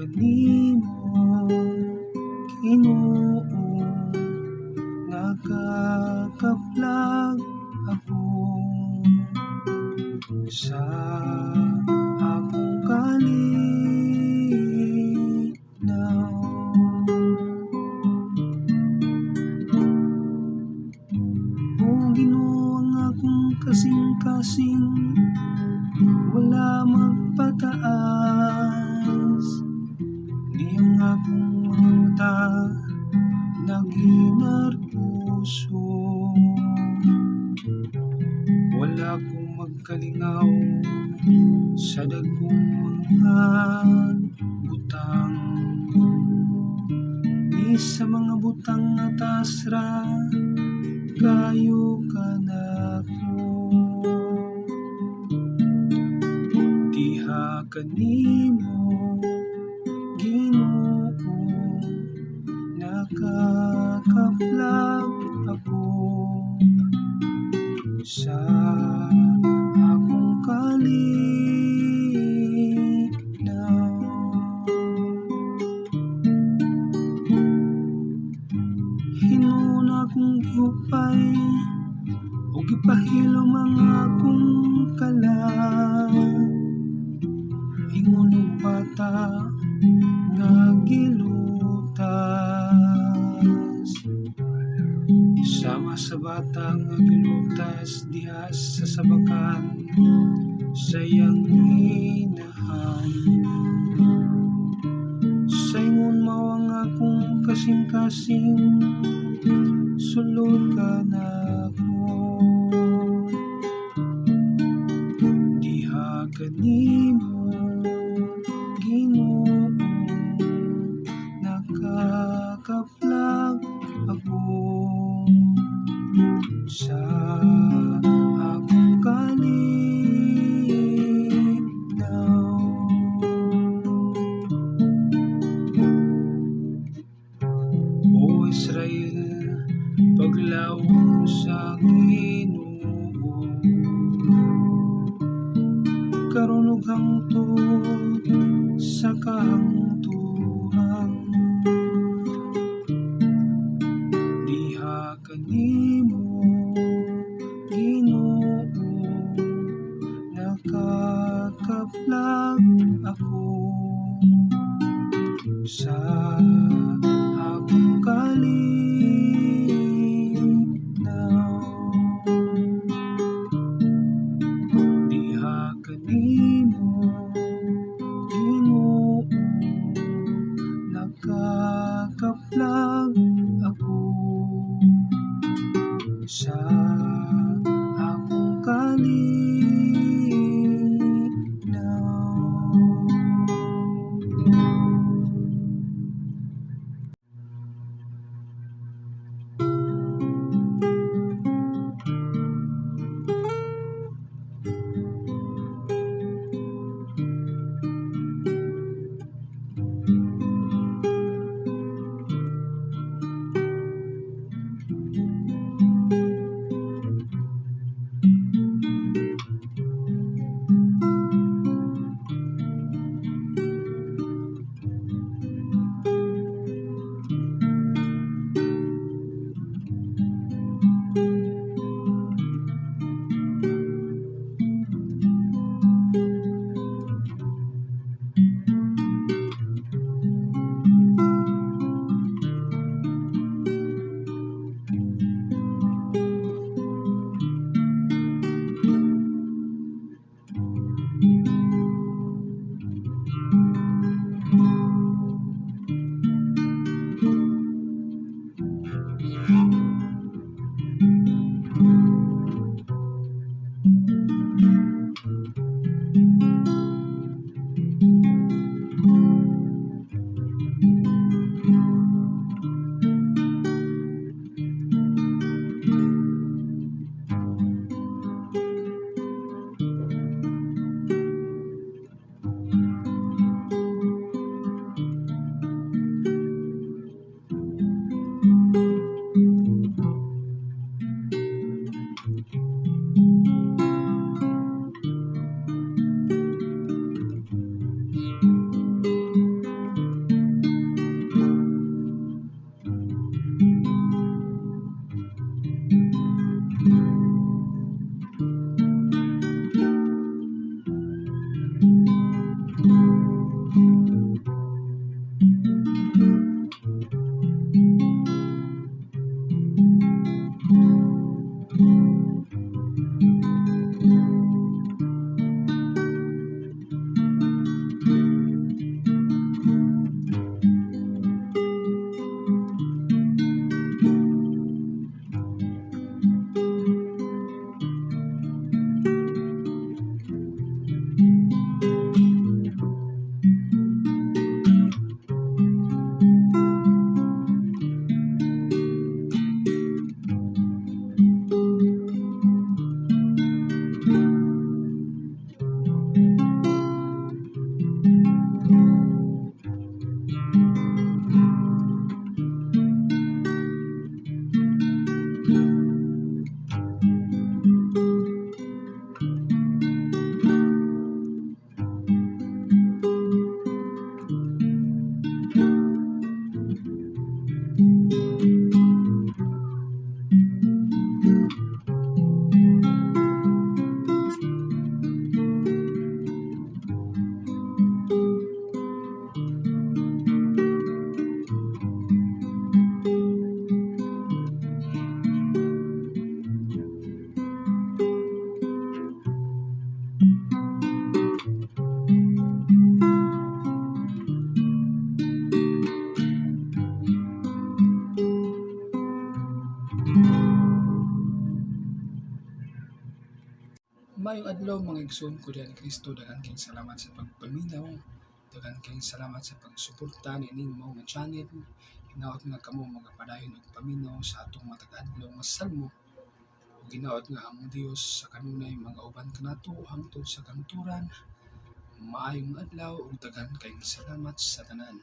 kanimo, Ginoo, nagkakaplag ako sa akong kalinaw. O Ginoo, ang akong kasing-kasing wala magpataas, di ang akong mga mata naginarpuso. Wala kong magkalingaw sa dagkong mga butang, ni sa mga butang atas ra kayo kanako. Diha kanimo, Ginoo, nakakaplag ako sa akong kalinaw. Hinuon akong gihupay o gipahilom ang akong kalag, ingon og bata nga gilutas. Sama sa bata nga gilutas diha sa sabakan sa iyang inahan. Sa ingon mao ang akong kasing-kasing sulod ka nako. Diha kanimo, Ginoo, nakakaplag ako sa akong kalinaw. O Israel, paglawom sa Ginoo, karon ug hangtod sa kahangturan. Diha kanimo, Ginoo, nakakaplag ako sa akong kalinaw. Diha kanimo, Ginoo, nakakaplag ako sa akong kalinaw. Mayong adlaw mga igsoon ko diyan ni Kristo, daghan kayong salamat sa pagpaminaw, daghan kayong salamat sa pagsuporta nining mo nga channel. Hinaot nga kamo mga padayon og paminaw sa atong matag adlaw nga salmo. Ug hinaot nga ang Dios sa kanunay mga uban kanato hangtod sa kanturan. Maayong adlaw ug daghan kayong salamat sa tanan.